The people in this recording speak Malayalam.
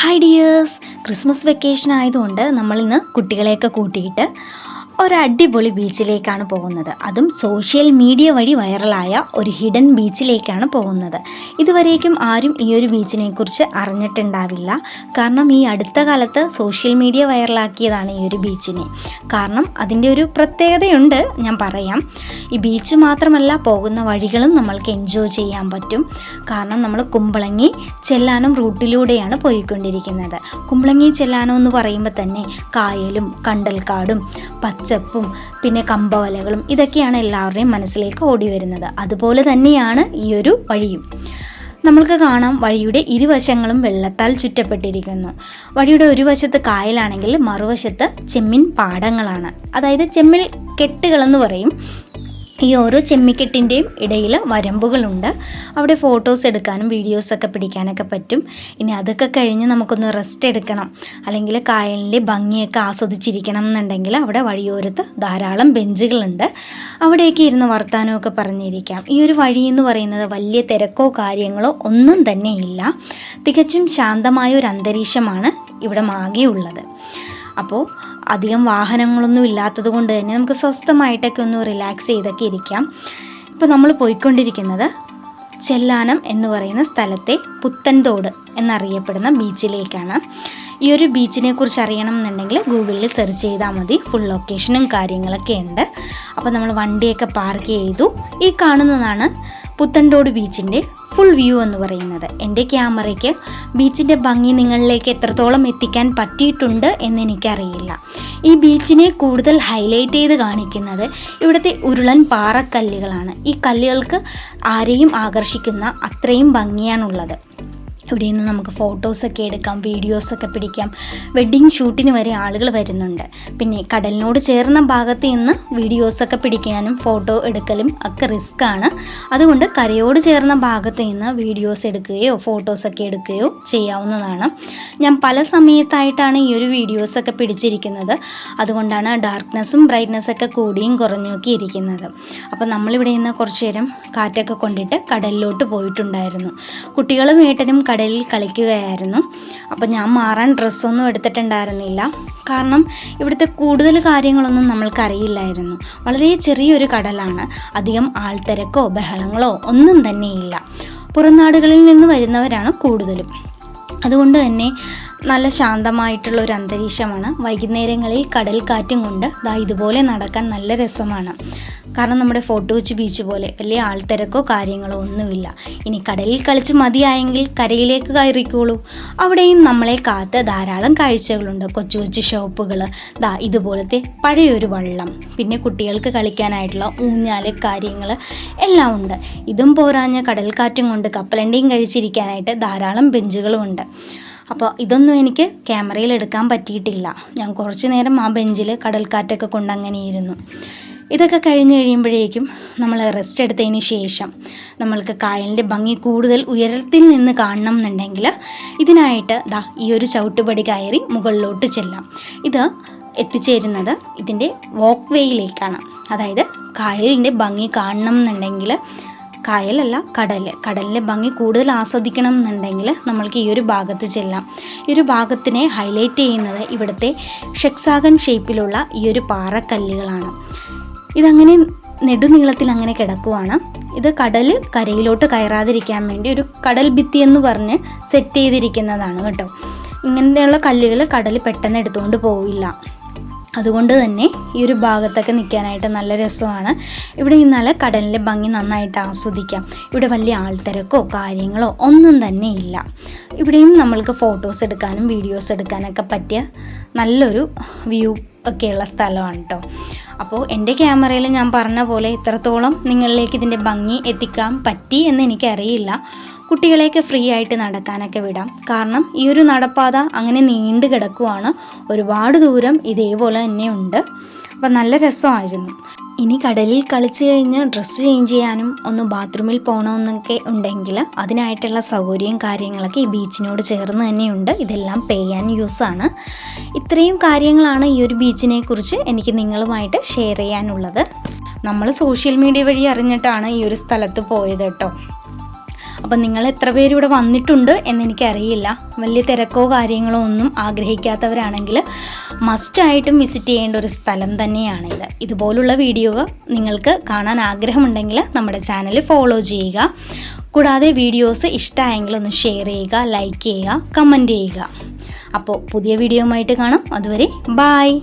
ഹായ് ഡിയേഴ്സ്, ക്രിസ്മസ് വെക്കേഷൻ ആയതുകൊണ്ട് നമ്മളിന്ന് കുട്ടികളെയൊക്കെ കൂട്ടിയിട്ട് ഒരു അടിപൊളി ബീച്ചിലേക്കാണ് പോകുന്നത്. അതും സോഷ്യൽ മീഡിയ വഴി വൈറലായ ഒരു ഹിഡൻ ബീച്ചിലേക്കാണ് പോകുന്നത്. ഇതുവരേക്കും ആരും ഈ ഒരു ബീച്ചിനെ കുറിച്ച് അറിഞ്ഞിട്ടുണ്ടാവില്ല. കാരണം ഈ അടുത്ത കാലത്ത് സോഷ്യൽ മീഡിയ വൈറലാക്കിയതാണ് ഈ ഒരു ബീച്ചിനെ. കാരണം അതിൻ്റെ ഒരു പ്രത്യേകതയുണ്ട്, ഞാൻ പറയാം. ഈ ബീച്ച് മാത്രമല്ല, പോകുന്ന വഴികളും നമ്മൾക്ക് എൻജോയ് ചെയ്യാൻ പറ്റും. കാരണം നമ്മൾ കുമ്പളങ്ങി ചെല്ലാനം റൂട്ടിലൂടെയാണ് പോയിക്കൊണ്ടിരിക്കുന്നത്. കുമ്പളങ്ങി ചെല്ലാനം എന്ന് പറയുമ്പോൾ തന്നെ കായലും കണ്ടൽക്കാടും പച്ചപ്പും പിന്നെ കമ്പവലകളും ഇതൊക്കെയാണ് എല്ലാവരുടെയും മനസ്സിലേക്ക് ഓടി വരുന്നത്. അതുപോലെ തന്നെയാണ് ഈ ഒരു വഴിയും. നമ്മൾക്ക് കാണാം, വഴിയുടെ ഇരുവശങ്ങളും വെള്ളത്താൽ ചുറ്റപ്പെട്ടിരിക്കുന്നു. വഴിയുടെ ഒരു വശത്ത് കായലാണെങ്കിൽ മറുവശത്ത് ചെമ്മീൻ പാടങ്ങളാണ്. അതായത് ചെമ്മീൻ കെട്ടുകളെന്ന് പറയും. ഈ ഓരോ ചെമ്മിക്കെട്ടിൻ്റെയും ഇടയിൽ വരമ്പുകളുണ്ട്. അവിടെ ഫോട്ടോസ് എടുക്കാനും വീഡിയോസൊക്കെ പിടിക്കാനൊക്കെ പറ്റും. ഇനി അതൊക്കെ കഴിഞ്ഞ് നമുക്കൊന്ന് റെസ്റ്റ് എടുക്കണം, അല്ലെങ്കിൽ കായലിൻ്റെ ഭംഗിയൊക്കെ ആസ്വദിച്ചിരിക്കണം എന്നുണ്ടെങ്കിൽ അവിടെ വഴിയോരത്ത് ധാരാളം ബെഞ്ചുകളുണ്ട്. അവിടെയൊക്കെ ഇരുന്ന് വർത്താനമൊക്കെ പറഞ്ഞിരിക്കാം. ഈ ഒരു വഴി എന്ന് പറയുന്നത് വലിയ തിരക്കോ കാര്യങ്ങളോ ഒന്നും തന്നെ ഇല്ല. തികച്ചും ശാന്തമായ ഒരു അന്തരീക്ഷമാണ് ഇവിടെ ആകെ ഉള്ളത്. അപ്പോൾ അധികം വാഹനങ്ങളൊന്നും ഇല്ലാത്തത് കൊണ്ട് തന്നെ നമുക്ക് സ്വസ്ഥമായിട്ടൊക്കെ ഒന്ന് റിലാക്സ് ചെയ്തൊക്കെ ഇരിക്കാം. ഇപ്പോൾ നമ്മൾ പോയിക്കൊണ്ടിരിക്കുന്നത് ചെല്ലാനം എന്ന് പറയുന്ന സ്ഥലത്തെ പുത്തൻതോട് എന്നറിയപ്പെടുന്ന ബീച്ചിലേക്കാണ്. ഈ ഒരു ബീച്ചിനെ കുറിച്ച് അറിയണം എന്നുണ്ടെങ്കിൽ ഗൂഗിളിൽ സെർച്ച് ചെയ്താൽ മതി. ഫുൾ ലൊക്കേഷനും കാര്യങ്ങളൊക്കെ ഉണ്ട്. അപ്പോൾ നമ്മൾ വണ്ടിയൊക്കെ പാർക്ക് ചെയ്തു. ഈ കാണുന്നതാണ് പുത്തൻതോട് ബീച്ചിൻ്റെ ഫുൾ വ്യൂ എന്ന് പറയുന്നത്. എൻ്റെ ക്യാമറയ്ക്ക് ബീച്ചിൻ്റെ ഭംഗി നിങ്ങളിലേക്ക് എത്രത്തോളം എത്തിക്കാൻ പറ്റിയിട്ടുണ്ട് എന്നെനിക്കറിയില്ല. ഈ ബീച്ചിനെ കൂടുതൽ ഹൈലൈറ്റ് ചെയ്ത് കാണിക്കുന്നത് ഇവിടുത്തെ ഉരുളൻ പാറക്കല്ലുകളാണ്. ഈ കല്ലുകൾക്ക് ആരെയും ആകർഷിക്കുന്ന അത്രയും ഭംഗിയാണുള്ളത്. ഇവിടെ നിന്ന് നമുക്ക് ഫോട്ടോസൊക്കെ എടുക്കാം, വീഡിയോസൊക്കെ പിടിക്കാം. വെഡ്ഡിങ് ഷൂട്ടിന് വരെ ആളുകൾ വരുന്നുണ്ട്. പിന്നെ കടലിനോട് ചേർന്ന ഭാഗത്ത് നിന്ന് വീഡിയോസൊക്കെ പിടിക്കാനും ഫോട്ടോ എടുക്കലും ഒക്കെ റിസ്ക്കാണ്. അതുകൊണ്ട് കരയോട് ചേർന്ന ഭാഗത്ത് നിന്ന് വീഡിയോസ് എടുക്കുകയോ ഫോട്ടോസൊക്കെ എടുക്കുകയോ ചെയ്യാവുന്നതാണ്. ഞാൻ പല സമയത്തായിട്ടാണ് ഈ ഒരു വീഡിയോസൊക്കെ പിടിച്ചിരിക്കുന്നത്. അതുകൊണ്ടാണ് ഡാർക്ക്നെസ്സും ബ്രൈറ്റ്നെസ്സൊക്കെ കൂടിയും കുറഞ്ഞൊക്കെ ഇരിക്കുന്നത്. അപ്പോൾ നമ്മളിവിടെ നിന്ന് കുറച്ച് നേരം കാറ്റൊക്കെ കൊണ്ടിട്ട് കടലിലോട്ട് പോയിട്ടുണ്ടായിരുന്നു. കുട്ടികളും ഏട്ടനും കടലിൽ കളിക്കുകയായിരുന്നു. അപ്പോൾ ഞാൻ മാറാൻ ഡ്രസ്സൊന്നും എടുത്തിട്ടുണ്ടായിരുന്നില്ല. കാരണം ഇവിടുത്തെ കൂടുതൽ കാര്യങ്ങളൊന്നും നമ്മൾക്കറിയില്ലായിരുന്നു. വളരെ ചെറിയൊരു കടലാണ്. അധികം ആൾത്തിരക്കോ ബഹളങ്ങളോ ഒന്നും തന്നെയില്ല. പുറം നാടുകളിൽ നിന്ന് വരുന്നവരാണ് കൂടുതലും. അതുകൊണ്ട് തന്നെ നല്ല ശാന്തമായിട്ടുള്ള ഒരു അന്തരീക്ഷമാണ്. വൈകുന്നേരങ്ങളിൽ കടൽ കാറ്റും കൊണ്ട് ഇതുപോലെ നടക്കാൻ നല്ല രസമാണ്. കാരണം നമ്മുടെ ഫോർട്ട് കൊച്ചി ബീച്ച് പോലെ വലിയ ആൾത്തിരക്കോ കാര്യങ്ങളോ ഒന്നുമില്ല. ഇനി കടലിൽ കളിച്ച് മതിയായെങ്കിൽ കരയിലേക്ക് കയറിക്കോളൂ. അവിടെയും നമ്മളെ കാത്ത് ധാരാളം കാഴ്ചകളുണ്ട്. കൊച്ചു കൊച്ചു ഷോപ്പുകൾ, ഇതുപോലത്തെ പഴയൊരു വള്ളം, പിന്നെ കുട്ടികൾക്ക് കളിക്കാനായിട്ടുള്ള ഊഞ്ഞാല് കാര്യങ്ങൾ എല്ലാം ഉണ്ട്. ഇതും പോരാഞ്ഞ കടൽക്കാറ്റും കൊണ്ട് കപ്പലണ്ടിയും കഴിച്ചിരിക്കാനായിട്ട് ധാരാളം ബെഞ്ചുകളുമുണ്ട്. അപ്പോൾ ഇതൊന്നും എനിക്ക് ക്യാമറയിൽ എടുക്കാൻ പറ്റിയിട്ടില്ല. ഞാൻ കുറച്ച് നേരം ആ ബെഞ്ചിൽ കടൽക്കാറ്റൊക്കെ കൊണ്ട് അങ്ങനെ ഇരുന്നു. ഇതൊക്കെ കഴിഞ്ഞ് കഴിയുമ്പോഴേക്കും നമ്മൾ റെസ്റ്റ് എടുത്തതിന് ശേഷം നമ്മൾക്ക് കായലിൻ്റെ ഭംഗി കൂടുതൽ ഉയരത്തിൽ നിന്ന് കാണണം എന്നുണ്ടെങ്കിൽ ഇതിനായിട്ട് ഈ ഒരു ചവിട്ടുപടി കയറി മുകളിലോട്ട് ചെല്ലാം. ഇത് എത്തിച്ചേരുന്നത് ഇതിൻ്റെ വാക്ക് വേയിലേക്കാണ്. അതായത് കായലിൻ്റെ ഭംഗി കാണണം എന്നുണ്ടെങ്കിൽ, കായലല്ല കടലിൻ്റെ ഭംഗി കൂടുതൽ ആസ്വദിക്കണം എന്നുണ്ടെങ്കിൽ നമ്മൾക്ക് ഈ ഒരു ഭാഗത്ത് ചെല്ലാം. ഈ ഒരു ഭാഗത്തിനെ ഹൈലൈറ്റ് ചെയ്യുന്നത് ഇവിടുത്തെ ഹെക്സാഗൺ ഷേപ്പിലുള്ള ഈ ഒരു പാറക്കല്ലുകളാണ്. ഇതങ്ങനെ നെടുനീളത്തിൽ അങ്ങനെ കിടക്കുവാണ്. ഇത് കരയിലോട്ട് കയറാതിരിക്കാൻ വേണ്ടി ഒരു കടൽ ഭിത്തി എന്ന് പറഞ്ഞ് സെറ്റ് ചെയ്തിരിക്കുന്നതാണ് കേട്ടോ. ഇങ്ങനെയുള്ള കല്ലുകൾ കടൽ പെട്ടെന്ന് എടുത്തുകൊണ്ട് പോവില്ല. അതുകൊണ്ട് തന്നെ ഈ ഒരു ഭാഗത്തൊക്കെ നിൽക്കാനായിട്ട് നല്ല രസമാണ്. ഇവിടെ നിന്നാൽ കടലിൻ്റെ ഭംഗി നന്നായിട്ട് ആസ്വദിക്കാം. ഇവിടെ വലിയ ആൾത്തിരക്കോ കാര്യങ്ങളോ ഒന്നും തന്നെ ഇല്ല. ഇവിടെയും നമ്മൾക്ക് ഫോട്ടോസ് എടുക്കാനും വീഡിയോസ് എടുക്കാനൊക്കെ പറ്റിയ നല്ലൊരു വ്യൂ ഒക്കെയുള്ള സ്ഥലമാണ് കേട്ടോ. അപ്പോൾ എൻ്റെ ക്യാമറയിൽ ഞാൻ പറഞ്ഞ പോലെ ഇത്രത്തോളം നിങ്ങളിലേക്ക് ഇതിൻ്റെ ഭംഗി എത്തിക്കാൻ പറ്റി എന്ന് എനിക്കറിയില്ല. കുട്ടികളെയൊക്കെ ഫ്രീ ആയിട്ട് നടക്കാനൊക്കെ വിടാം. കാരണം ഈ ഒരു നടപ്പാത അങ്ങനെ നീണ്ടു കിടക്കുവാണ്. ഒരുപാട് ദൂരം ഇതേപോലെ തന്നെ ഉണ്ട്. അപ്പോൾ നല്ല രസമായിരുന്നു. ഇനി കടലിൽ കളിച്ച് കഴിഞ്ഞ് ഡ്രസ്സ് ചേഞ്ച് ചെയ്യാനും ഒന്ന് ബാത്റൂമിൽ പോകണമെന്നൊക്കെ ഉണ്ടെങ്കിൽ അതിനായിട്ടുള്ള സൗകര്യവും കാര്യങ്ങളൊക്കെ ഈ ബീച്ചിനോട് ചേർന്ന് തന്നെയുണ്ട്. ഇതെല്ലാം പേ ആൻഡ് യൂസാണ്. ഇത്രയും കാര്യങ്ങളാണ് ഈ ഒരു ബീച്ചിനെ കുറിച്ച് എനിക്ക് നിങ്ങളുമായിട്ട് ഷെയർ ചെയ്യാനുള്ളത്. നമ്മൾ സോഷ്യൽ മീഡിയ വഴി അറിഞ്ഞിട്ടാണ് ഈ ഒരു സ്ഥലത്ത് പോയത് കേട്ടോ. അപ്പം നിങ്ങൾ എത്ര പേര് ഇവിടെ വന്നിട്ടുണ്ട് എന്നെനിക്കറിയില്ല. വലിയ തിരക്കോ കാര്യങ്ങളോ ഒന്നും ആഗ്രഹിക്കാത്തവരാണെങ്കിൽ മസ്റ്റായിട്ടും വിസിറ്റ് ചെയ്യേണ്ട ഒരു സ്ഥലം തന്നെയാണിത്. ഇതുപോലുള്ള വീഡിയോ നിങ്ങൾക്ക് കാണാൻ ആഗ്രഹമുണ്ടെങ്കിൽ നമ്മുടെ ചാനൽ ഫോളോ ചെയ്യുക. കൂടാതെ വീഡിയോസ് ഇഷ്ടമായെങ്കിൽ ഒന്ന് ഷെയർ ചെയ്യുക, ലൈക്ക് ചെയ്യുക, കമൻറ്റ് ചെയ്യുക. അപ്പോൾ പുതിയ വീഡിയോയുമായിട്ട് കാണാം. അതുവരെ ബായ്.